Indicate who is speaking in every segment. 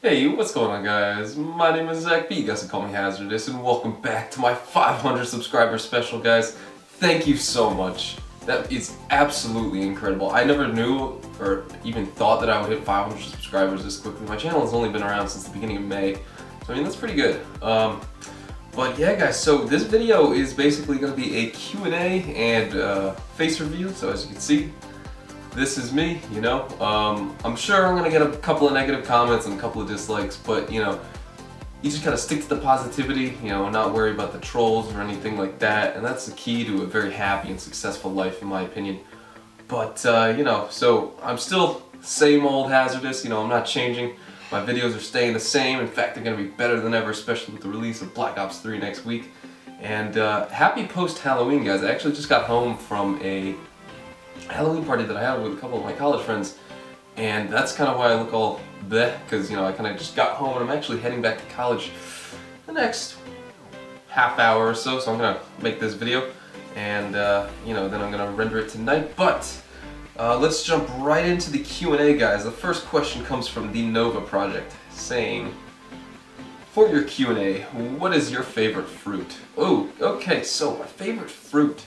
Speaker 1: Hey, what's going on, guys? My name is Zach B. You guys can call me Hazardous, and welcome back to my 500 subscriber special, guys. Thank you so much. That is absolutely incredible. I never knew or even thought that I would hit 500 subscribers this quickly. My channel has only been around since the beginning of May, so I mean, that's pretty good. But yeah, guys, so this video is basically going to be a Q&A and face review. So as you can see, this is me, you know. I'm sure I'm gonna get a couple of negative comments and a couple of dislikes, but you know, you just gotta stick to the positivity, you know, not worry about the trolls or anything like that, and that's the key to a very happy and successful life, in my opinion. But you know, so I'm still same old Hazardous, you know, I'm not changing. My videos are staying the same. In fact, they're gonna be better than ever, especially with the release of Black Ops 3 next week. And happy post-Halloween, guys. I actually just got home from a Halloween party that I had with a couple of my college friends, and that's kind of why I look all bleh, because you know, I kind of just got home and I'm actually heading back to college the next half hour or so, so I'm gonna make this video and you know, then I'm gonna render it tonight. But let's jump right into the Q&A, guys. The first question comes from the Nova Project saying, for your Q&A, what is your favorite fruit? Oh, okay, so my favorite fruit,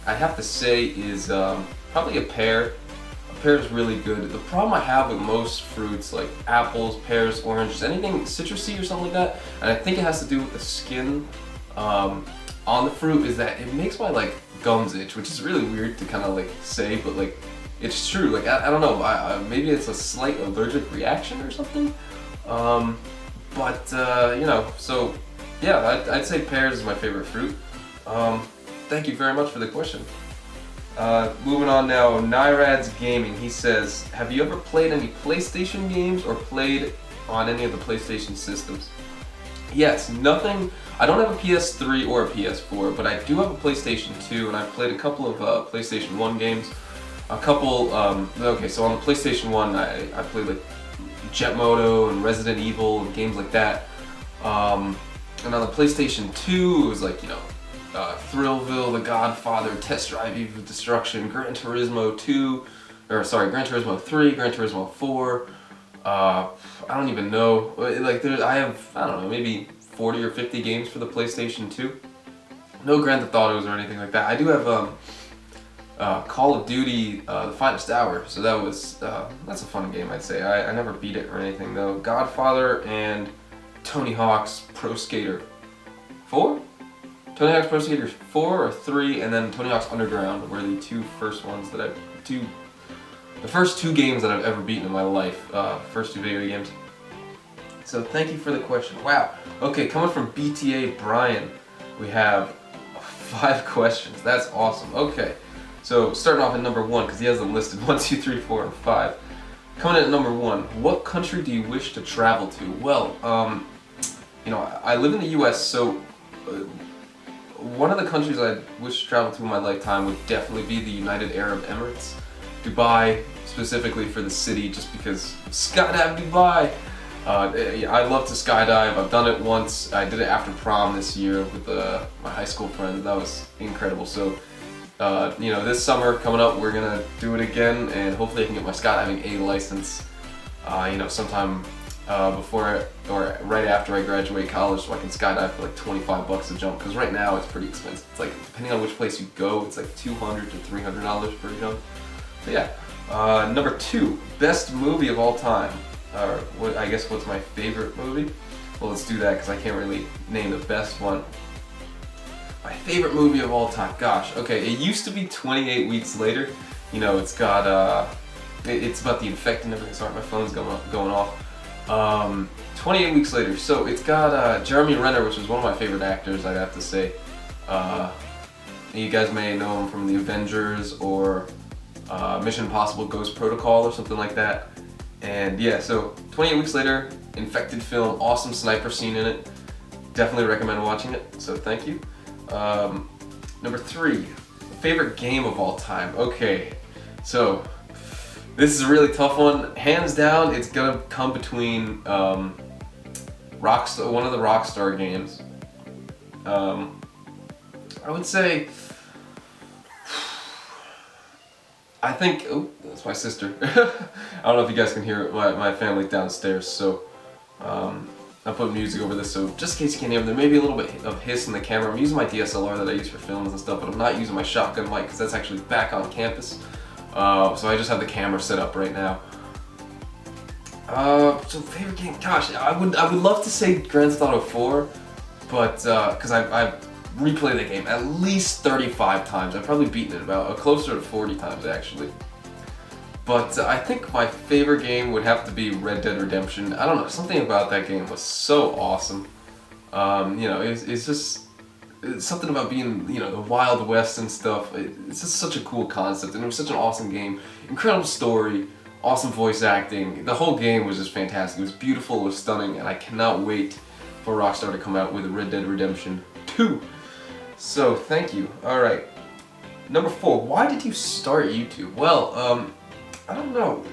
Speaker 1: I'd have to say, is probably a pear. A pear is really good. The problem I have with most fruits, like apples, pears, oranges, anything citrusy or something like that, and I think it has to do with the skin on the fruit, is that it makes my like gums itch, which is really weird to kind of like say, but like it's true. Like I don't know, maybe it's a slight allergic reaction or something. But you know, so yeah, I'd say pears is my favorite fruit. Thank you very much for the question. Moving on now, Nyrad's Gaming, he says, have you ever played any PlayStation games or played on any of the PlayStation systems? Yes, nothing. I don't have a PS3 or a PS4, but I do have a PlayStation 2, and I've played a couple of PlayStation 1 games. A couple, okay, so on the PlayStation 1, I played like Jet Moto and Resident Evil and games like that. And on the PlayStation 2, it was like, you know, Thrillville, The Godfather, Test Drive Evil Destruction, Gran Turismo 2, or sorry, Gran Turismo 3, Gran Turismo 4. I don't even know. Like, I have, I don't know, maybe 40 or 50 games for the PlayStation 2. No Grand Theft Autos or anything like that. I do have Call of Duty, The Finest Hour, so that was that's a fun game, I'd say. I never beat it or anything though. Godfather and Tony Hawk's Pro Skater 4. Tony Hawk's Pro Skater 4 or 3, and then Tony Hawk's Underground were the two first ones that the first two games that I've ever beaten in my life, first two video games. So thank you for the question. Wow. Okay, coming from BTA Brian, we have 5 questions. That's awesome. Okay, so starting off at number 1, because he has them listed 1, 2, 3, 4, and 5. Coming in at number 1, what country do you wish to travel to? Well, you know, I live in the U.S., so one of the countries I wish to travel to in my lifetime would definitely be the United Arab Emirates. Dubai, specifically for the city, just because skydive Dubai. I love to skydive. I've done it once. I did it after prom this year with my high school friends. That was incredible. So, you know, this summer coming up, we're gonna do it again, and hopefully I can get my skydiving A license, you know, sometime before or right after I graduate college, so I can skydive for like 25 bucks a jump, because right now it's pretty expensive. It's like, depending on which place you go, it's like $200 to $300 per jump. So yeah, number 2, best movie of all time. Or I guess what's my favorite movie? Well, let's do that because I can't really name the best one. My favorite movie of all time, gosh, okay, it used to be 28 Weeks Later. You know, it's got, it's about the infected and everything. Sorry, my phone's going off. 28 Weeks Later, so it's got Jeremy Renner, which is one of my favorite actors, I'd have to say. You guys may know him from The Avengers or Mission Impossible Ghost Protocol or something like that. And yeah, so 28 Weeks Later, infected film, awesome sniper scene in it. Definitely recommend watching it, so thank you. Number 3, favorite game of all time. Okay, so this is a really tough one. Hands down, it's gonna come between one of the Rockstar games. I would say, I think, oh, that's my sister. I don't know if you guys can hear it, my family downstairs, so I put music over this, so just in case you can't hear, there may be a little bit of hiss in the camera. I'm using my DSLR that I use for films and stuff, but I'm not using my shotgun mic because that's actually back on campus. So I just have the camera set up right now. So favorite game, gosh, I would love to say Grand Theft Auto 4, but because I've replayed the game at least 35 times. I've probably beaten it about closer to 40 times actually. But I think my favorite game would have to be Red Dead Redemption. I don't know, something about that game was so awesome. You know, it's just something about being, you know, the Wild West and stuff. It's just such a cool concept, and it was such an awesome game. Incredible story, awesome voice acting. The whole game was just fantastic. It was beautiful, it was stunning, and I cannot wait for Rockstar to come out with Red Dead Redemption 2. So, thank you. Alright. Number 4, why did you start YouTube? Well, I don't know.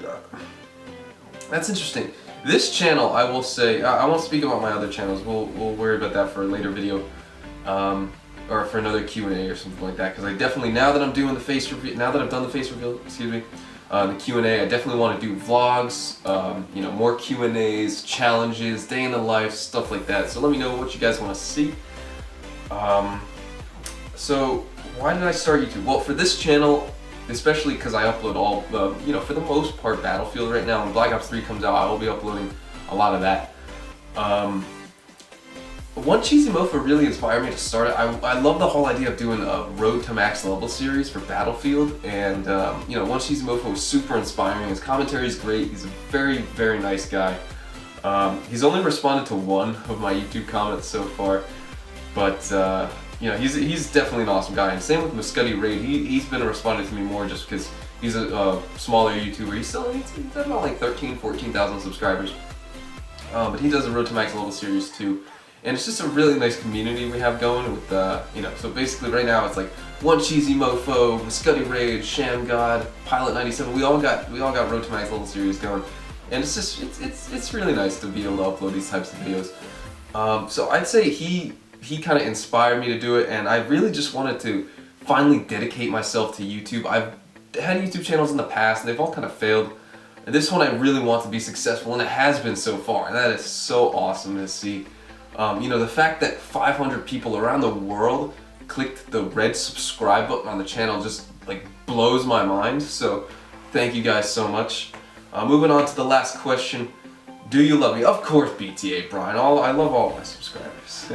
Speaker 1: That's interesting. This channel, I will say, I won't speak about my other channels. We'll worry about that for a later video, or for another Q&A or something like that. Because I definitely, now that I'm doing the face reveal, now that I've done the face reveal, excuse me, the Q&A, I definitely want to do vlogs, you know, more Q&As, challenges, day in the life, stuff like that. So let me know what you guys want to see. So why did I start YouTube? Well, for this channel, especially because I upload all, you know, for the most part, Battlefield right now. When Black Ops 3 comes out, I will be uploading a lot of that. One cheesy mofo really inspired me to start it. I love the whole idea of doing a Road to Max Level series for Battlefield, and you know, One Cheesy Mofo was super inspiring. His commentary is great. He's a very, very nice guy. He's only responded to one of my YouTube comments so far, but you know, he's definitely an awesome guy. And same with Muscuddy Raid. He's been responding to me more just because he's a smaller YouTuber. He's at about like 14,000 subscribers. But he does a Road to Max Level series too. And it's just a really nice community we have going with, you know, so basically right now it's like One Cheesy Mofo, Muscuddy Raid, Sham God, Pilot 97. We all got Road to Max Level series going. And it's just, it's really nice to be able to upload these types of videos. So I'd say he kind of inspired me to do it, and I really just wanted to finally dedicate myself to YouTube. I've had YouTube channels in the past, and they've all kind of failed. And this one I really want to be successful, and it has been so far, and that is so awesome to see. You know, the fact that 500 people around the world clicked the red subscribe button on the channel just like blows my mind. So thank you guys so much. Moving on to the last question. Do you love me? Of course, BTA Brian. I love all my subscribers.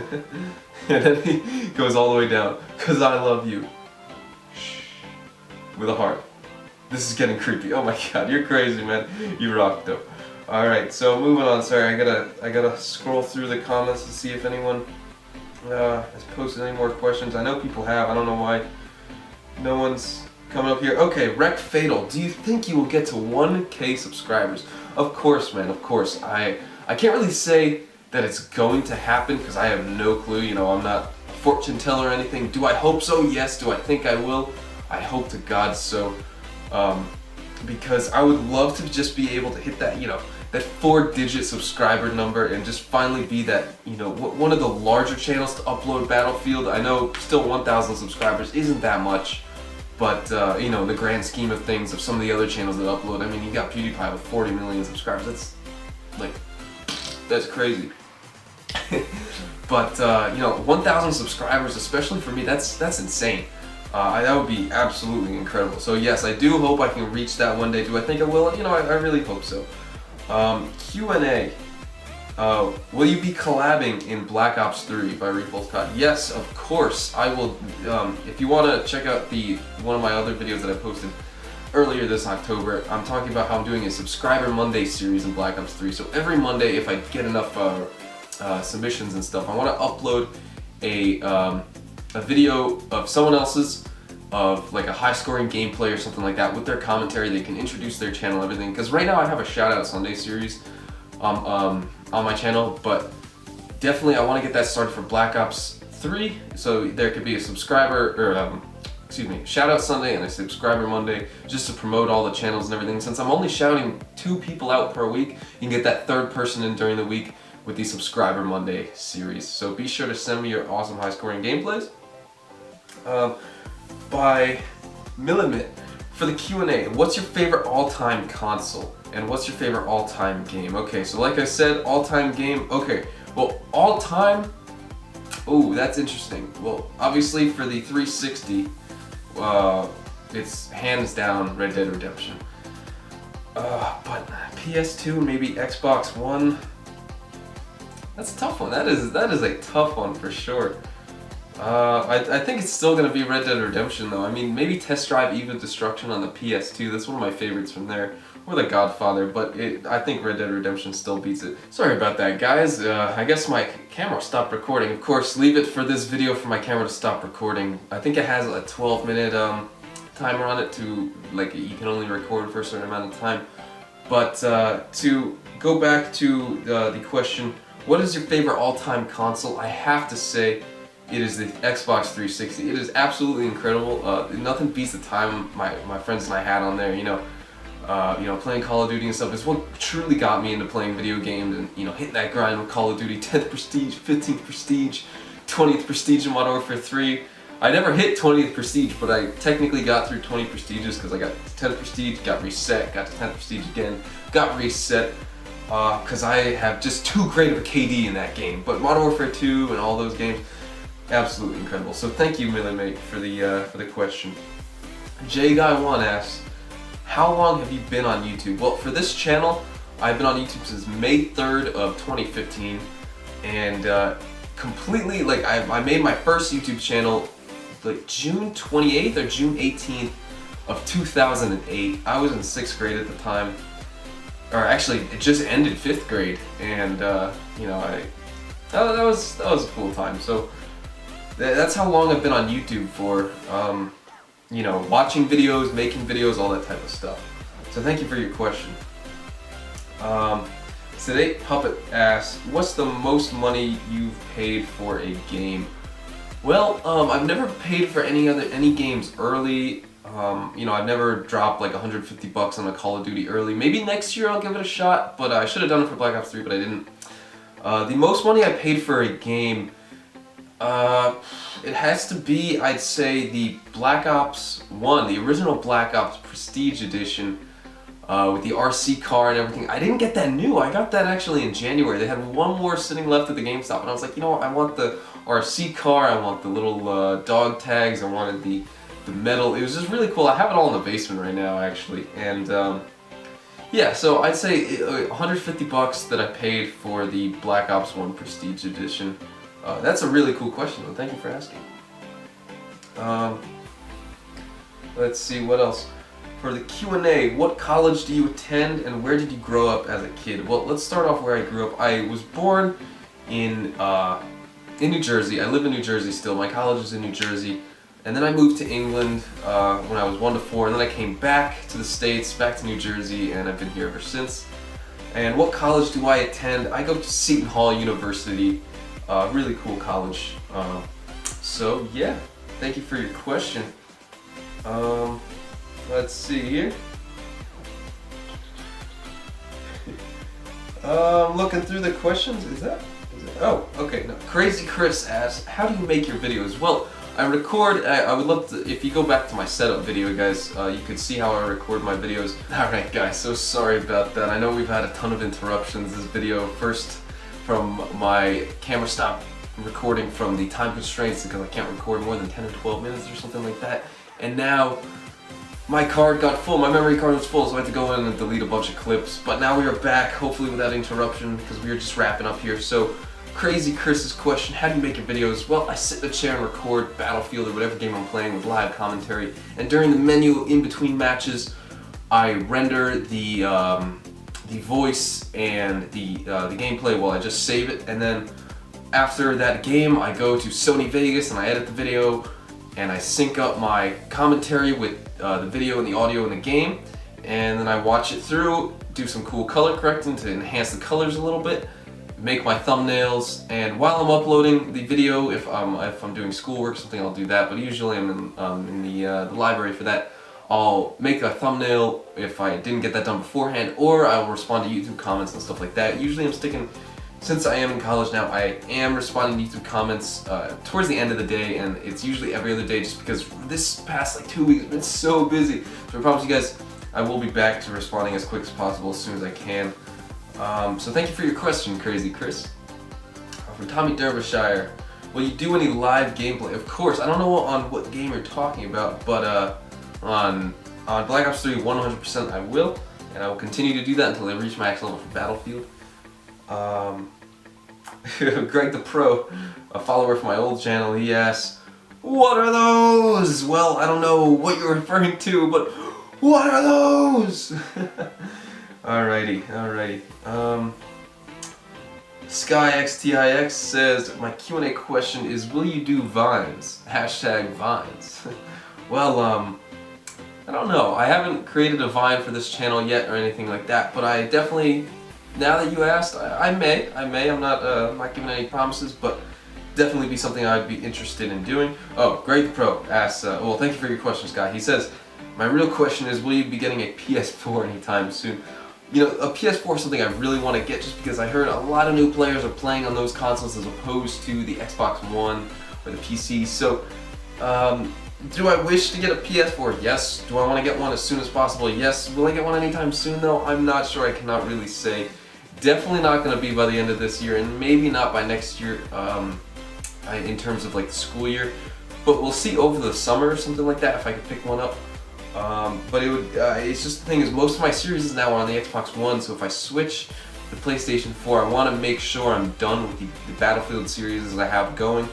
Speaker 1: And then he goes all the way down. Cause I love you. Shh. With a heart. This is getting creepy. Oh my god, you're crazy, man. You rock though. Alright, so moving on. Sorry, I gotta scroll through the comments to see if anyone has posted any more questions. I know people have. I don't know why no one's coming up here. Okay, Wreck Fatal. Do you think you will get to 1K subscribers? Of course, man. Of course. I can't really say that it's going to happen because I have no clue. You know, I'm not a fortune teller or anything. Do I hope so? Yes. Do I think I will? I hope to God so. Because I would love to just be able to hit that, you know, that 4-digit subscriber number and just finally be that, you know, one of the larger channels to upload Battlefield. I know still 1,000 subscribers isn't that much, but you know, in the grand scheme of things of some of the other channels that upload, I mean, you got PewDiePie with 40 million subscribers. That's like, that's crazy. But you know, 1,000 subscribers, especially for me, that's insane. That would be absolutely incredible. So yes, I do hope I can reach that one day. Do I think I will? You know, I really hope so. QnA. Will you be collabing in Black Ops 3 by Reful's COD? Yes, of course. I will. If you want to check out one of my other videos that I posted earlier this October, I'm talking about how I'm doing a Subscriber Monday series in Black Ops 3. So every Monday, if I get enough submissions and stuff, I want to upload a video of someone else's, of like a high-scoring gameplay or something like that with their commentary. They can introduce their channel and everything. Because right now I have a Shout-Out Sunday series on my channel, but definitely I want to get that started for Black Ops 3. So there could be a subscriber, or excuse me, Shout-Out Sunday and a Subscriber Monday, just to promote all the channels and everything. Since I'm only shouting 2 people out per week, you can get that 3rd person in during the week with the Subscriber Monday series. So be sure to send me your awesome high-scoring gameplays. By Millimit, for the Q&A, what's your favorite all-time console? And what's your favorite all-time game? Okay, so like I said, all-time game. Okay, well, all-time. Oh, that's interesting. Well, obviously for the 360, it's hands down Red Dead Redemption. But PS2, maybe Xbox One. That's a tough one. That is a tough one for sure. I think it's still gonna be Red Dead Redemption though. I mean, maybe Test Drive Eve of Destruction on the PS2. That's one of my favorites from there. Or The Godfather, but I think Red Dead Redemption still beats it. Sorry about that, guys. I guess my camera stopped recording. Of course, leave it for this video for my camera to stop recording. I think it has a 12-minute timer on it to, like, you can only record for a certain amount of time. But to go back to the question, what is your favorite all-time console? I have to say it is the Xbox 360. It is absolutely incredible. Nothing beats the time my friends and I had on there, you know, playing Call of Duty and stuff. It's what truly got me into playing video games and, you know, hitting that grind with Call of Duty, 10th Prestige, 15th Prestige, 20th Prestige in Modern Warfare 3. I never hit 20th Prestige, but I technically got through 20 Prestiges because I got 10th Prestige, got reset, got to 10th Prestige again, got reset, because I have just too great of a KD in that game. But Modern Warfare 2 and all those games, absolutely incredible. So thank you, Millie, for the question. JGuy1 asks, how long have you been on YouTube? Well, for this channel, I've been on YouTube since May 3rd of 2015, and completely, like, I made my first YouTube channel like June 28th or June 18th of 2008. I was in 6th grade at the time, or actually, it just ended 5th grade, and you know, that was a cool time. So that's how long I've been on YouTube for. You know, watching videos, making videos, all that type of stuff. So thank you for your question. Sedate Puppet asks, what's the most money you've paid for a game? Well, I've never paid for any games early. You know, I've never dropped like 150 bucks on a Call of Duty early. Maybe next year I'll give it a shot, but I should have done it for Black Ops 3, but I didn't. The most money I paid for a game, it has to be, I'd say, the Black Ops 1, the original Black Ops Prestige Edition, with the RC car and everything. I didn't get that new. I got that actually in January. They had one more sitting left at the GameStop, and I was like, you know what, I want the RC car, I want the little dog tags, I wanted the metal. It was just really cool. I have it all in the basement right now, actually. And yeah, so I'd say 150 bucks that I paid for the Black Ops 1 Prestige Edition. That's a really cool question, though. Thank you for asking. Let's see, what else? For the Q&A, what college do you attend and where did you grow up as a kid? Well, let's start off where I grew up. I was born in New Jersey. I live in New Jersey still. My college is in New Jersey. And then I moved to England when I was 1 to 4, and then I came back to the States, back to New Jersey, and I've been here ever since. And what college do I attend? I go to Seton Hall University. Really cool college. So yeah, thank you for your question. Let's see here. Looking through the questions. Is it? Oh, okay. No. Crazy Chris asks, how do you make your videos? Well, I record. I would love to, if you go back to my setup video, guys, you could see how I record my videos. Alright guys, so sorry about that. I know we've had a ton of interruptions this video. First from my camera stop recording from the time constraints because I can't record more than 10 or 12 minutes or something like that. And now my card got full, my memory card was full, so I had to go in and delete a bunch of clips. But now we are back, hopefully without interruption, because we are just wrapping up here. So, Crazy Chris's question, how do you make your videos? Well, I sit in a chair and record Battlefield or whatever game I'm playing with live commentary. And during the menu in between matches, I render the voice and the gameplay while I just save it. And then after that game, I go to Sony Vegas and I edit the video and I sync up my commentary with the video and the audio in the game. And then I watch it through, do some cool color correcting to enhance the colors a little bit, make my thumbnails, and while I'm uploading the video, if I'm doing schoolwork or something, I'll do that. But usually I'm in the library for that. I'll make a thumbnail if I didn't get that done beforehand, or I'll respond to YouTube comments and stuff like that. Usually I'm sticking, since I am in college now, I am responding to YouTube comments towards the end of the day, and it's usually every other day just because this past like 2 weeks I've been so busy. So I promise you guys, I will be back to responding as quick as possible as soon as I can. So thank you for your question, Crazy Chris. From Tommy Derbyshire, will you do any live gameplay? Of course. I don't know on what game you're talking about, but on Black Ops 3, 100% I will, and I will continue to do that until I reach max level for Battlefield. Greg the Pro, a follower from my old channel, he asks, "What are those?" Well, I don't know what you're referring to, but what are those? Alrighty. SkyXTIX says, my Q&A question is, will you do Vines? Hashtag Vines. Well, I don't know. I haven't created a Vine for this channel yet or anything like that, but I definitely, now that you asked, I may. I'm not giving any promises, but definitely be something I'd be interested in doing. Oh, Greg the Pro asks, well, thank you for your question, Sky. He says, my real question is, will you be getting a PS4 anytime soon? You know, a PS4 is something I really want to get just because I heard a lot of new players are playing on those consoles as opposed to the Xbox One or the PC. So, do I wish to get a PS4? Yes. Do I want to get one as soon as possible? Yes. Will I get one anytime soon though? I'm not sure. I cannot really say. Definitely not going to be by the end of this year, and maybe not by next year in terms of like the school year. But we'll see over the summer or something like that if I could pick one up. But it would, it's just the thing is, most of my series is now on the Xbox One, so if I switch the PlayStation 4, I want to make sure I'm done with the Battlefield series as I have going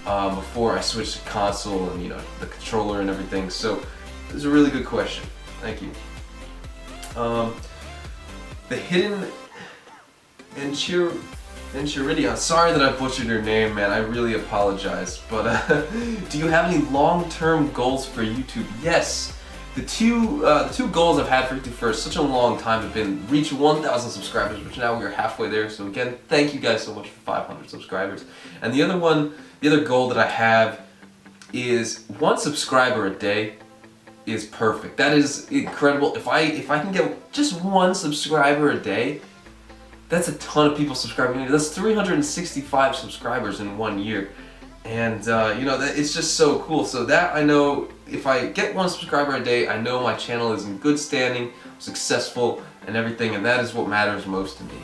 Speaker 1: before I switch to console and, you know, the controller and everything. So it's a really good question. Thank you. The Hidden Enchiridion. Sorry that I butchered your name, man. I really apologize. But do you have any long-term goals for YouTube? Yes. The two goals I've had for YouTube for such a long time have been reach 1,000 subscribers, which now we're halfway there. So again, thank you guys so much for 500 subscribers. And the other goal that I have is 1 subscriber a day is perfect. That is incredible. If I can get just 1 subscriber a day, that's a ton of people subscribing. That's 365 subscribers in 1 year. And you know, it's just so cool. So that, I know if I get 1 subscriber a day, I know my channel is in good standing, successful, and everything, and that is what matters most to me.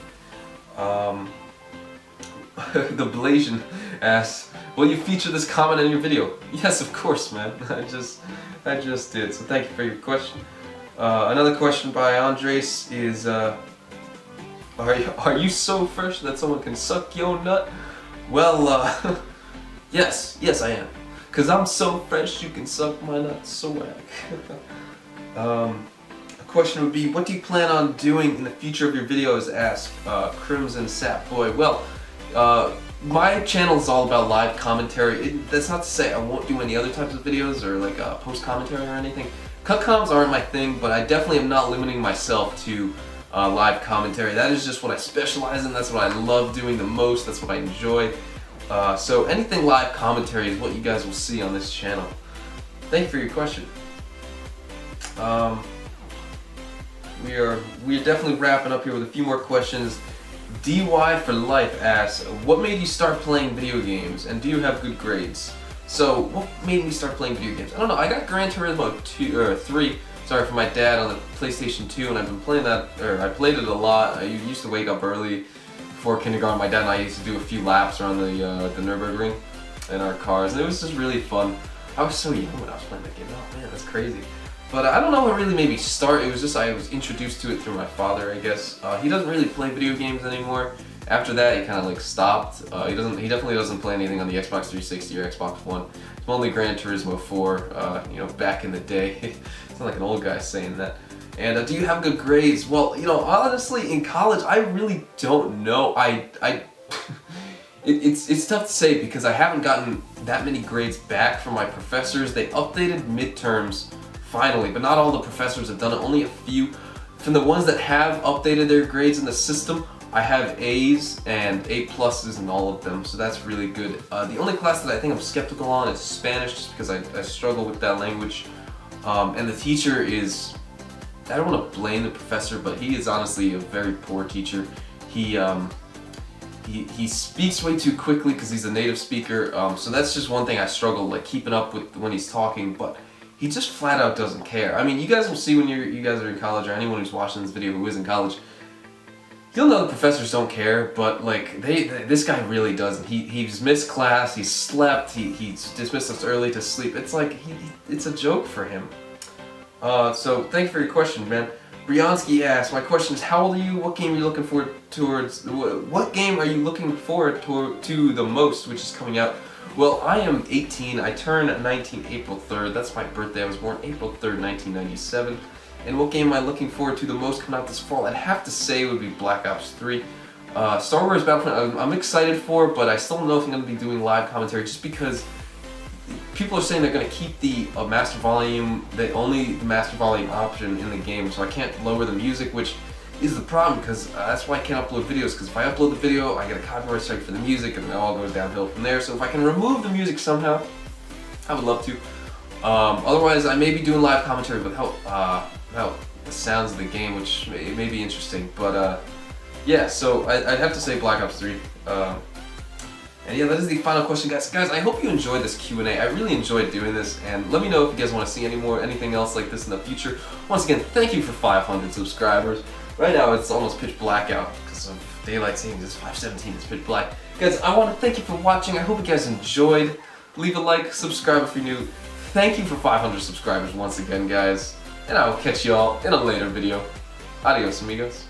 Speaker 1: The Blasian asks, will you feature this comment in your video? Yes, of course, man. I just did. So thank you for your question. Another question by Andres is, are you so fresh that someone can suck your nut? Well, yes, I am. Cause I'm so fresh you can suck my nut, swag. A question would be, what do you plan on doing in the future of your videos? Ask Crimson Sap Boy. Well, my channel is all about live commentary. That's not to say I won't do any other types of videos or like post commentary or anything. Cutcoms aren't my thing, but I definitely am not limiting myself to live commentary. That is just what I specialize in. That's what I love doing the most. That's what I enjoy. So anything live commentary is what you guys will see on this channel. Thank you for your question. We are definitely wrapping up here with a few more questions. DY for Life asks, what made you start playing video games, and do you have good grades? So, what made me start playing video games? I don't know. I got Gran Turismo 3. Sorry, from my dad on the PlayStation 2, and I've been playing that, or I played it a lot. I used to wake up early before kindergarten. My dad and I used to do a few laps around the Nürburgring in our cars, and it was just really fun. I was so young when I was playing that game. Oh man, that's crazy. But I don't know what really made me start. It was just I was introduced to it through my father, I guess. He doesn't really play video games anymore. After that, he kind of like stopped. He definitely doesn't play anything on the Xbox 360 or Xbox One. It's only Gran Turismo 4. You know, back in the day. It's not like an old guy saying that. And do you have good grades? Well, you know, honestly, in college, I really don't know. It's tough to say because I haven't gotten that many grades back from my professors. They updated midterms finally, but not all the professors have done it. Only a few. From the ones that have updated their grades in the system, I have A's and A pluses in all of them, so that's really good. The only class that I think I'm skeptical on is Spanish, just because I struggle with that language. And the teacher is, I don't want to blame the professor, but he is honestly a very poor teacher. He speaks way too quickly because he's a native speaker, so that's just one thing I struggle like keeping up with when he's talking. But he just flat out doesn't care. I mean, you guys will see when you guys are in college, or anyone who's watching this video who is in college, you'll know the professors don't care, but like this guy really doesn't. He's missed class, he's slept, he's dismissed us early to sleep. It's like it's a joke for him. So thank you for your question, man. Bryansky asks, my question is, how old are you? What game are you looking forward towards? What game are you looking forward to the most, which is coming out? Well, I am 18. I turned 19 April 3rd. That's my birthday. I was born April 3rd, 1997. And what game am I looking forward to the most coming out this fall? I'd have to say it would be Black Ops 3. Star Wars Battlefront, I'm excited for, but I still don't know if I'm going to be doing live commentary just because people are saying they're going to keep the master volume, only the master volume option in the game, so I can't lower the music, which is the problem, because that's why I can't upload videos, because if I upload the video, I get a copyright strike for the music, and it all goes downhill from there. So if I can remove the music somehow, I would love to. Otherwise, I may be doing live commentary without the sounds of the game, which may be interesting. But yeah, so I'd have to say Black Ops 3. And yeah, that is the final question, guys. Guys, I hope you enjoyed this Q&A. I really enjoyed doing this, and let me know if you guys want to see anything else like this in the future. Once again, thank you for 500 subscribers. Right now, it's almost pitch black out because of daylight savings. It's 5:17. It's pitch black. Guys, I want to thank you for watching. I hope you guys enjoyed. Leave a like, subscribe if you're new. Thank you for 500 subscribers once again, guys. And I will catch you all in a later video. Adios, amigos.